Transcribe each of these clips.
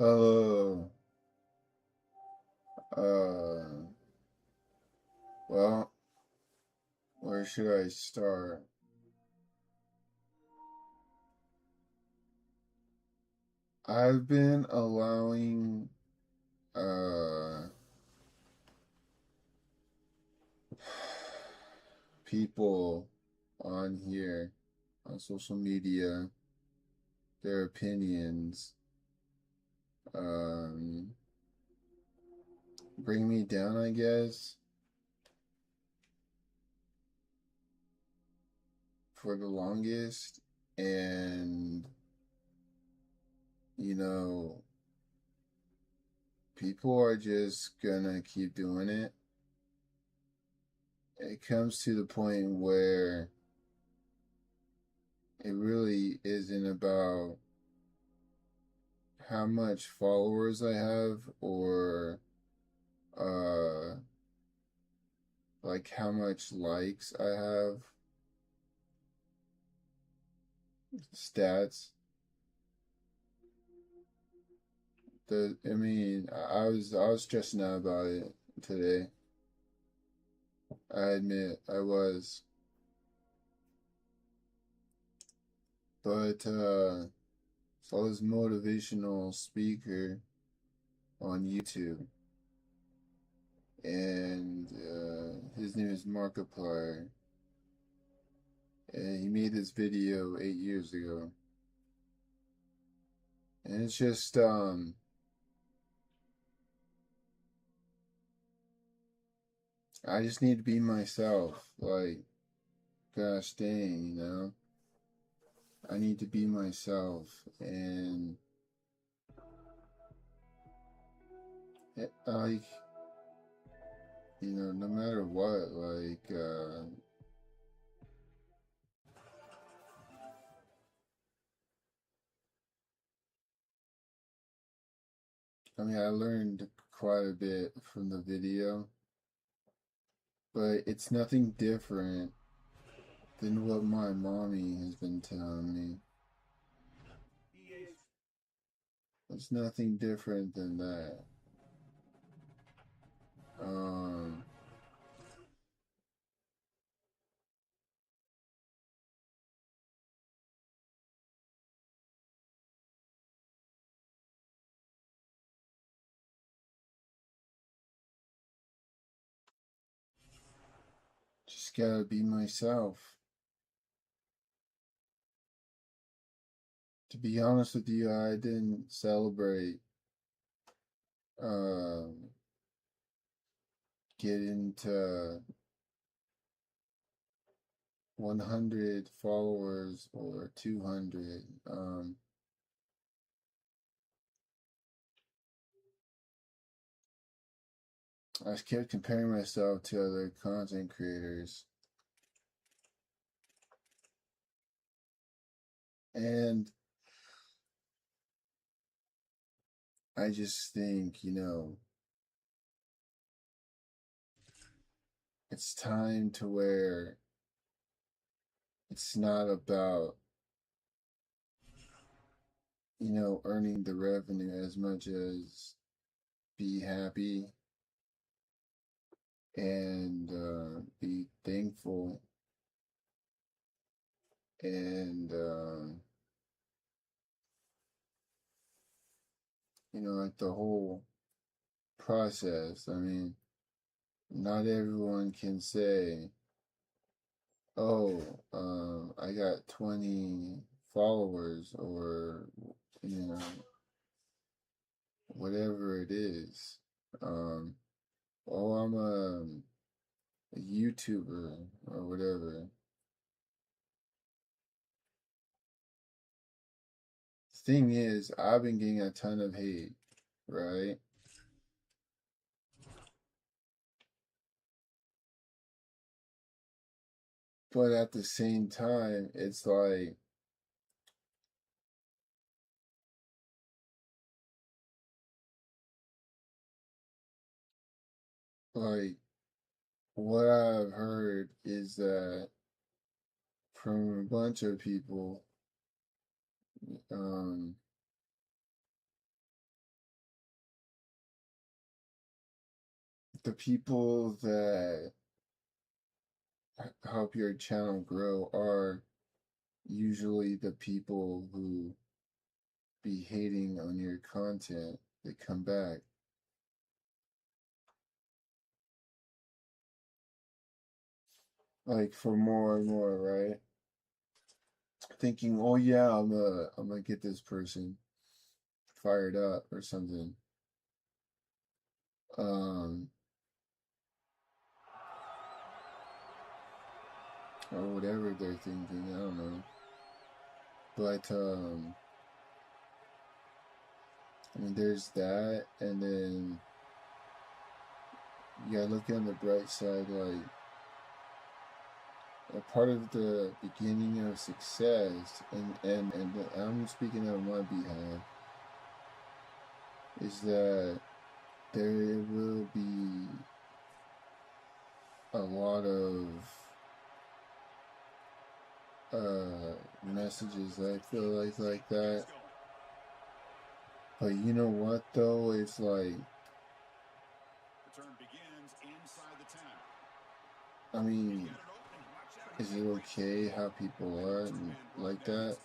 Oh, uh, well, where should I start? I've been allowing, uh, people on here, on social media, their opinions, um, bring me down, I guess, for the longest. And, you know, people are just gonna keep doing it. It comes to the point where it really isn't about how much followers I have or uh like how much likes I have, stats. I was stressing out about it today. I admit I was. But saw this motivational speaker on YouTube, and his name is Markiplier, and he made this video 8 years ago. And it's just I just need to be myself. Like, gosh dang, I need to be myself. And like, no matter what, like, I learned quite a bit from the video, but it's nothing different than what my mommy has been telling me. It's nothing different than that. Um, just gotta be myself. To be honest with you, I didn't celebrate um, getting to 100 followers or 200. I just kept comparing myself to other content creators. And I just think, it's time to where it's not about, earning the revenue as much as be happy and be thankful and, like the whole process. Not everyone can say, oh, I got 20 followers or, you know, whatever it is. Um, oh, I'm a YouTuber or whatever. Thing is, I've been getting a ton of hate, right? But at the same time, it's like what I've heard is that from a bunch of people, um, the people that help your channel grow are usually the people who be hating on your content. They come back. Like for more and more, right? Thinking, oh yeah, I'm gonna get this person fired up or something. Or whatever they're thinking, I don't know. But I mean, there's that, and then you gotta look on the bright side, like a part of the beginning of success, and I'm speaking on my behalf, is that there will be a lot of messages that I feel like that. But you know what though? It's like, I mean, is it okay how people are like that?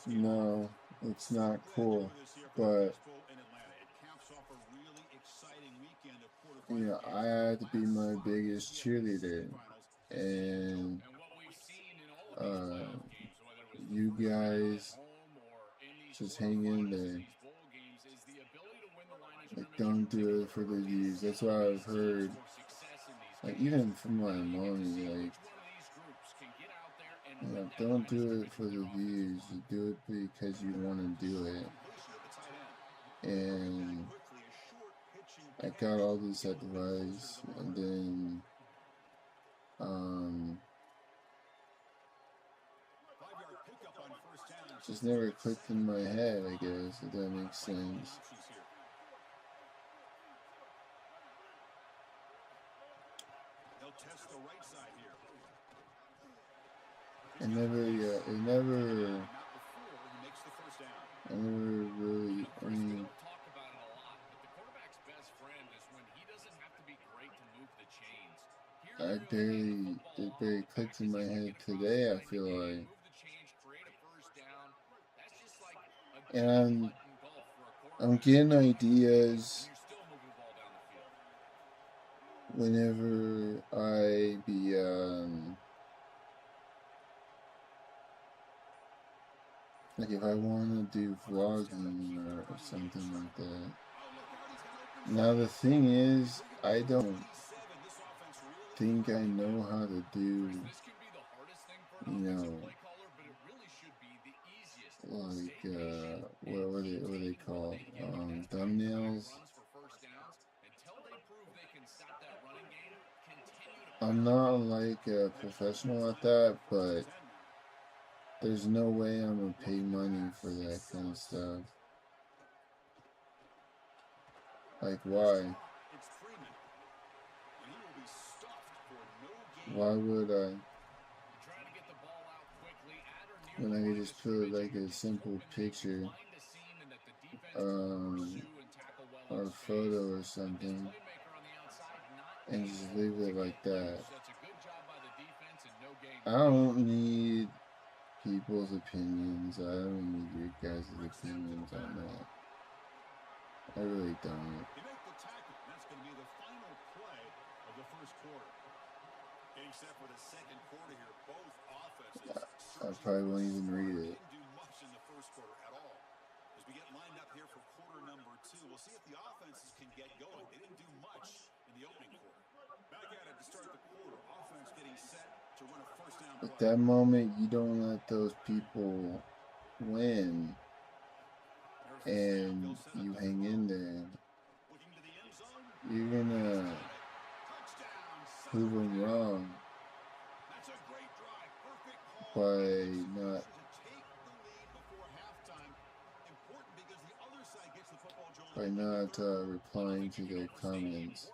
No, it's not cool. But you know, I had to be my biggest cheerleader, and you guys just hang in there. Like, don't do it for the views. That's what I've heard. Like, even from my mommy, like, you know, don't do it for the views. You do it because you want to do it. And I got all this advice, and then, just never clicked in my head, I guess, if that makes sense. I never really, I mean, it barely clicked in my head today, I feel like. And I'm getting ideas whenever I be, like if I want to do vlogging or something like that. Now the thing is, I don't think I know how to do, you know, like, what are they called? Thumbnails. I'm not like a professional at that, but there's no way I'm gonna pay money for that kind of stuff. Like, why? Why would I? When I could just put like a simple picture, or photo or something, and just leave it like that. I don't need people's opinions. I don't need your guys' opinions on that. I really don't. I probably won't even read it. At that moment, you don't let those people win, and you hang in there. You're gonna prove them wrong by not replying to their comments.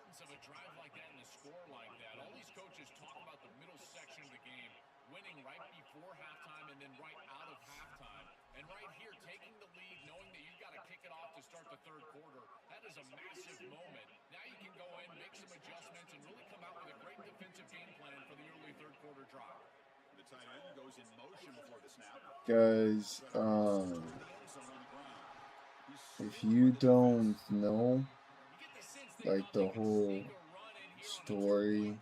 the third quarter. That is a massive moment. Now you can go in, make some adjustments, and really come out with a great defensive game plan for the early third quarter drive. The tight end goes in motion before the snap. Guys, if you don't know, like, the whole story,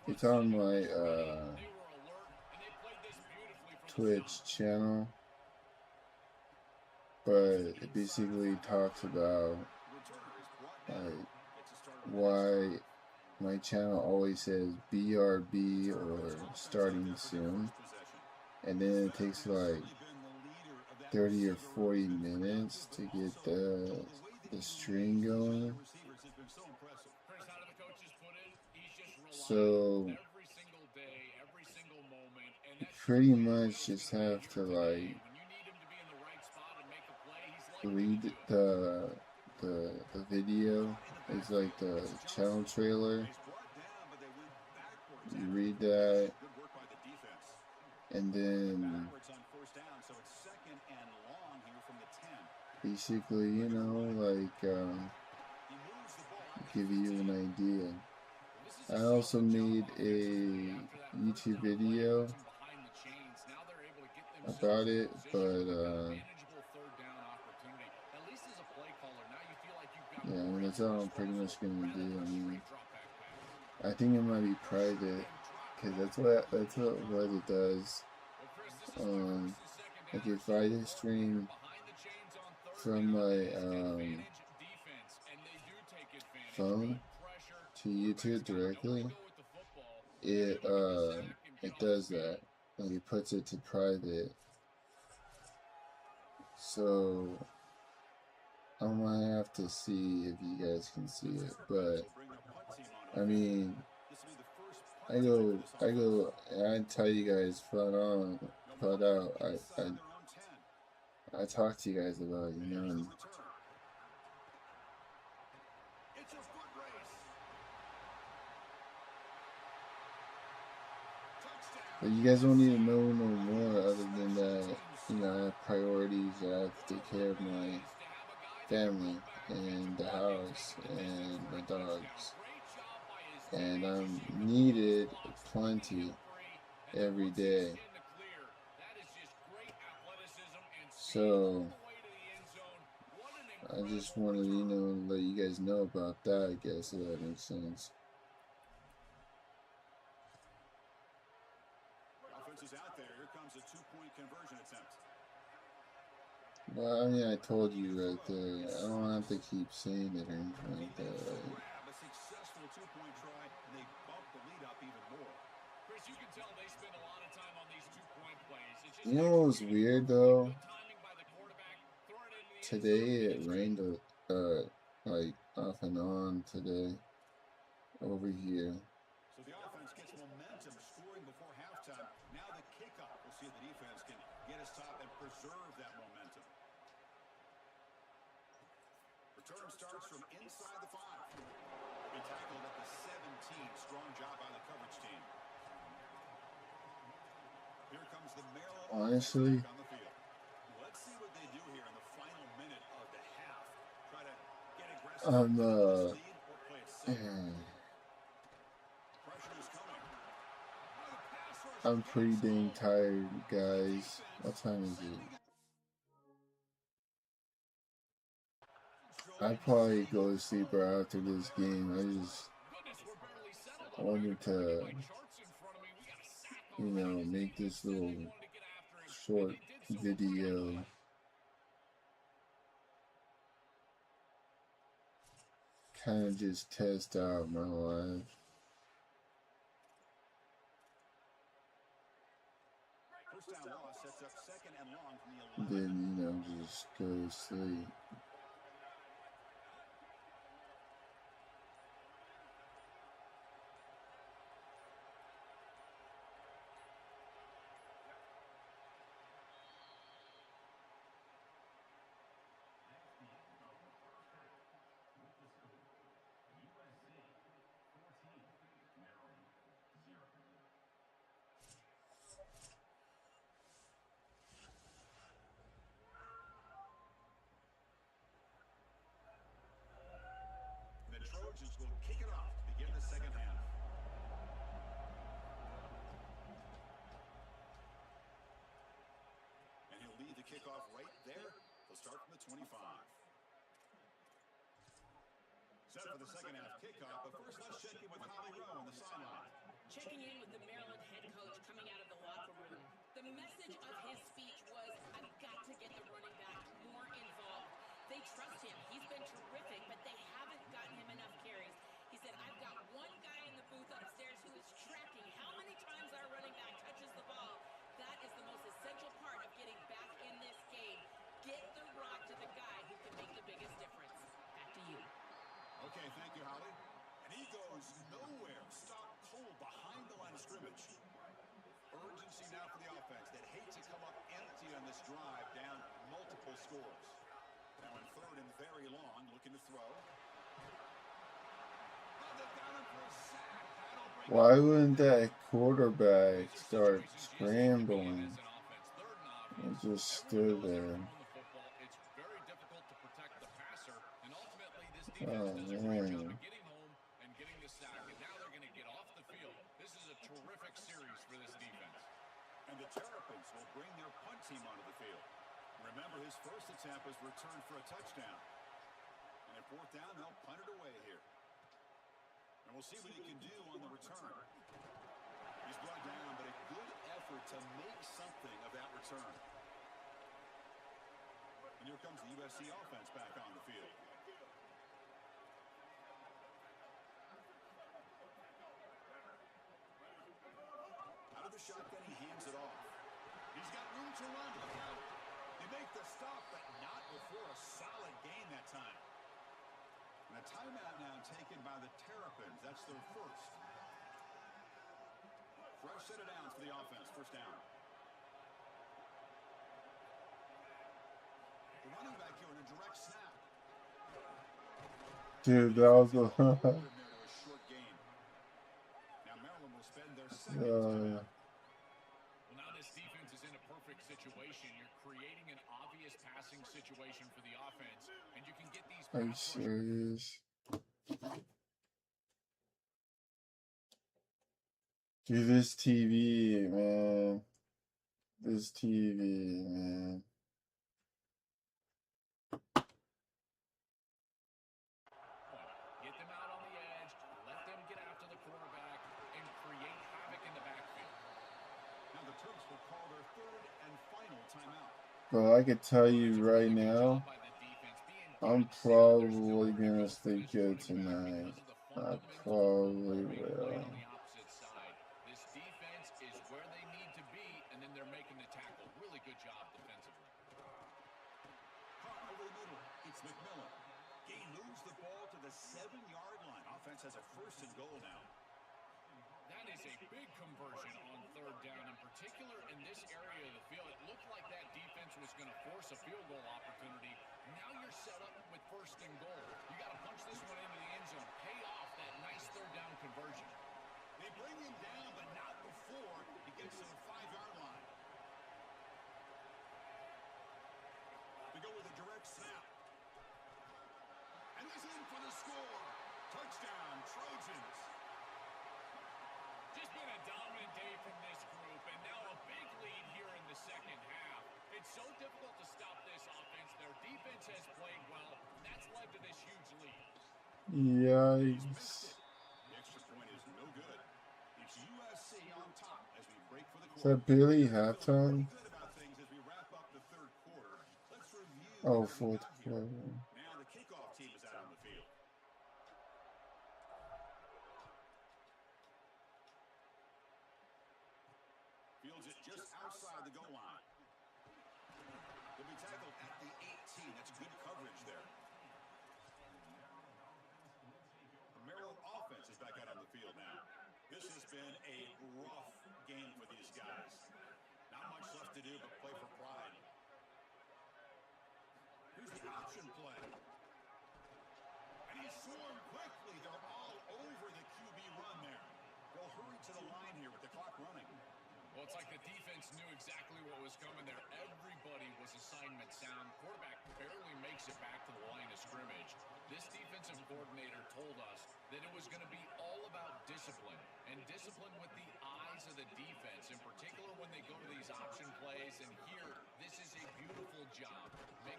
it's on my Twitch channel, but it basically talks about like why my channel always says BRB or starting soon, and then it takes like 30 or 40 minutes to get the string going. So you pretty much just have to like read the video. It's like the channel trailer. You read that, and then basically, you know, like give you an idea. I also made a YouTube video about it, but yeah, I mean, that's all I'm pretty much gonna do. I mean, I think it might be private, because that's what it does. Like if I just stream from my phone to YouTube directly, it does that. Like, it puts it to private. So I'm gonna have to see if you guys can see it, but I mean, I tell you guys flat out, I talk to you guys about it, you know, and but you guys don't need to know no more other than that, you know, I have priorities. I have to take care of my family and the house and my dogs, and I'm needed plenty every day. So I just wanted to, you know, let you guys know about that, I guess, if that makes sense. Offense is out there. Here comes a 2-point conversion attempt. Well, I mean, I told you right there. I don't have to keep saying it or anything like that. Right? A successful 2-point try, and they bump the lead up even more. Chris, you can tell they spend a lot of time on these 2-point plays. You know what was weird though? Today it rained like off and on today over here. So the offense gets momentum scoring before halftime. Now the kickoff. We'll see if the defense can get us top and preserve that momentum. Return starts from inside the 5. He tackled at the 17. Strong job by the coverage team. Here comes the Maryland honestly on the field. Let's see what they do here in the final minute of the half. Try to get aggressive. I'm pretty dang tired, guys. What time is it? I'd probably go to sleep right after this game. I wanted to, you know, make this little short video. Kind of just test out my life. Then, you know, just go to sleep. 25. Set for the second half kickoff, but first let's check in with Holly Rowe on the sideline. Checking in with the Maryland head coach coming out of the locker room. The message of his speech was, I've got to get the running back more involved. They trust him. He's been terrific, but they haven't gotten him enough carries. He said, I've got one guy in the booth upstairs who is tracking how many times our running back touches the ball. That is the most essential part of getting back in this game. Get the rock to the guy who can make the biggest difference. Back to you. Okay, thank you, Holly. And he goes nowhere. Stop cold behind the line of scrimmage. Urgency now for the offense that hate to come up empty on this drive, down multiple scores. Now in third and very long, looking to throw. Oh, they got him for a sack. That'll bring Why wouldn't that quarterback start scrambling and just stood there? It's very difficult to protect the passer, and ultimately this defense Oh, does a great job man. of getting home and getting the sack, and now they're going to get off the field. This is a terrific series for this defense. And the Terrapins will bring their punt team onto the field. Remember, his first attempt was returned for a touchdown. And at fourth down, they'll punt it away here. And we'll see what he can do on the return. He's brought down, but a good effort to make something of that return. And here comes the USC offense back on the field. Out of the shotgun, he hands it off. He's got room to run. Look out. They make the stop, but not before a solid gain that time. And a timeout now taken by the Terrapins. That's their first. Fresh set of downs for the offense. First down. The running back here in a direct snap. Dude, that was a Short game. Now Maryland will spend their second timeout. Well, now this defense is in a perfect situation. You're creating an obvious passing situation for the offense, and you can get these Are you pass serious? Dude, this TV, man. This TV, man. Get them out on the edge, let them get after the quarterback, and create havoc in the backfield. Now the Terps will call their third and final timeout. But I could tell you right now, I'm probably gonna stay good tonight. I probably will. This defense is where they need to be, and then they're making the tackle. Really good job defensively. Caught over the middle. It's McMillan. Gain moves the ball to the 7-yard line. Offense has a first and goal now. That is a big conversion on third down, in particular in this area of the field. It looked like that defense was going to force a field goal opportunity. Now you're set up with first and goal. You got to punch this one into the end zone. Pay off that nice third down conversion. They bring him down, but not before he gets to the 5-yard line. We go with a direct snap. And he's in for the score. Touchdown, Trojans. Just been a dominant day from this group, and now a big lead here in the second half. It's so difficult to stop this offense. Their defense has played well, and that's led to this huge lead. Yikes. The extra point is no good. It's USC on top as we break for the Is quarter. that Billy halftime? Good about things as we wrap up the third quarter. Let's review Oh, how we fourth got here. quarter. Now the kickoff team is out on the field. Fields it just outside the goal line. He'll be tackled at the 18. That's good coverage there. The Maryland offense is back out on the field now. This has been a rough game for these guys. Not much left to do but play for pride. Here's the option play. And he's swarmed quickly. They're all over the QB run there. They'll hurry to the line here with the clock running. Well, it's like the defense knew exactly what was coming there. Everybody was assignment sound. Quarterback barely makes it back to the line of scrimmage. This defensive coordinator told us that it was going to be all about discipline, and discipline with the eyes of the defense, in particular when they go to these option plays. And here, this is a beautiful job. Big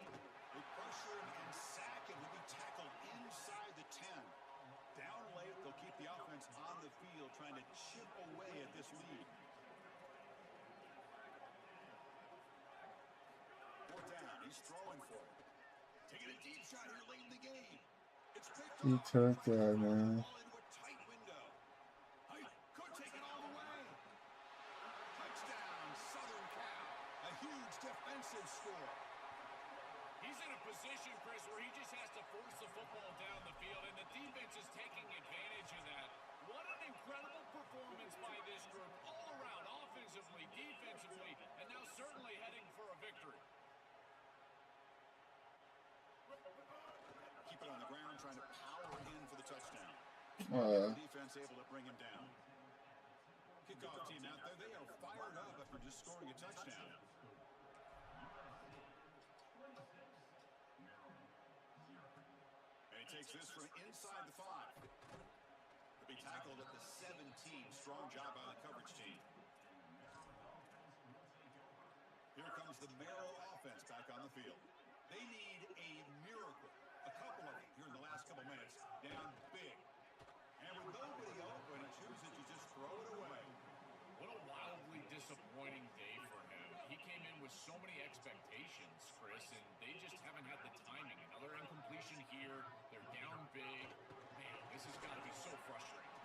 the offense on the field trying to chip away at this lead. Fourth down, he's throwing for it. Taking a deep shot here late in the game. It's picked He off. took that, man. Ball into a tight window. Height could take it all the way. Touchdown, Southern Cal. A huge defensive score. He's in a position, Chris, where he just has to force the football down the field, and the defense is taking advantage of that. What an incredible performance by this group, all around, offensively, defensively, and now certainly heading for a victory. Keep it on the ground, trying to power in for the touchdown. Defense able to bring him down. Kickoff team out there, they are fired up after just scoring a touchdown. And he takes this from inside the 5. He'll be tackled at the 17. Strong job by the coverage team. Here comes the Marrow offense back on the field. They need a miracle. A couple of them here in the last couple minutes. Down big. And with nobody open, he chooses to just throw it away. What a wildly disappointing day for him. He came in with so many expectations, Chris, and they just haven't had the timing. Another incompletion here. They're down big. Man, this has got to be so frustrating.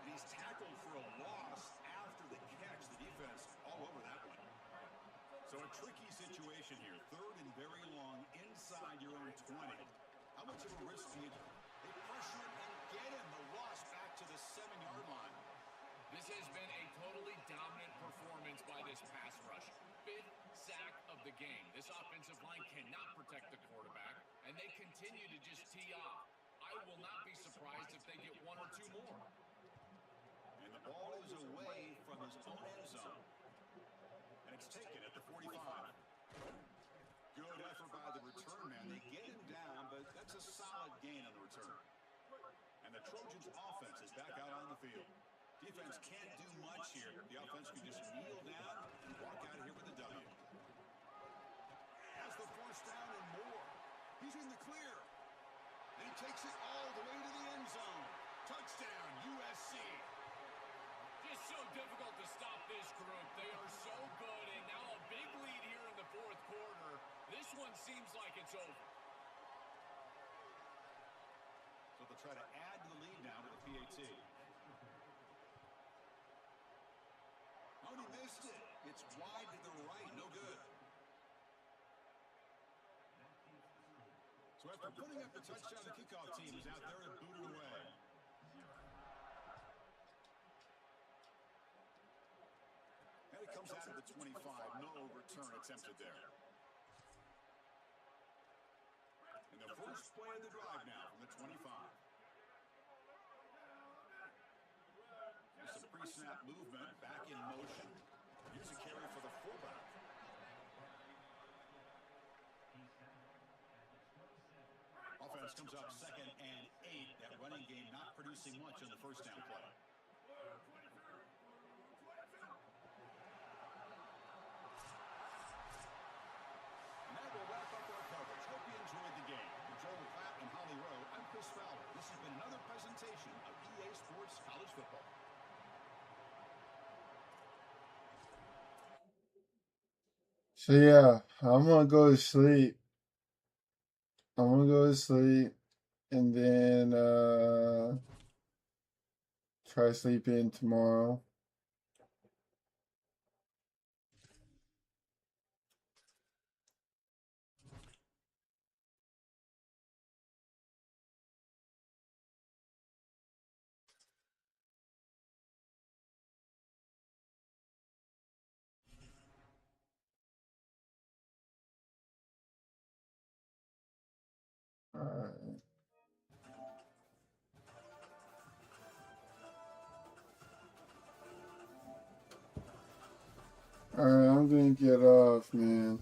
And he's tackled for a loss after the catch. The defense all over that one. So a tricky situation here. Third and very long inside your own 20. How much of a risk do you take? They pressure it and get him. The loss back to the 7-yard line. This has been a totally dominant performance by this pass rush. 5th sack of the game. This offensive line cannot protect the quarterback, and they continue to just tee off. I will not be surprised if they get 1 or 2 more. And the ball is away from his own end zone. And it's taken at the 45. Good effort by the return man. They get him down, but that's a solid gain on the return. And the Trojans' offense is back out on the field. Defense can't do much here. The offense can just kneel down and walk out of here with a W. Has the first down and more. He's in the clear. And he takes it all the way to the end zone. Touchdown, USC. Just so difficult to stop this group. They are so good, and now a big lead here in the 4th quarter. This one seems like it's over. So they'll try to add to the lead now with the PAT. Oh, and he missed it. It's wide to the right. No good. So after putting up the touchdown, the kickoff team is out there to boot it away. And it comes out of the 25. No return attempted there. And the first play of the drive now from the 25. There's some pre-snap movement, back in motion. Here's a carry for the fullback. Offense comes up 2nd and 8. That running game not producing much on the first down play. And that will wrap up our coverage. Hope you enjoyed the game. For Joel Platt and Holly Rowe, I'm Chris Fowler. This has been another presentation of EA Sports College Football. So yeah, I'm gonna go to sleep. And then try to sleep in tomorrow. Alright. Alright, I'm gonna get off, man.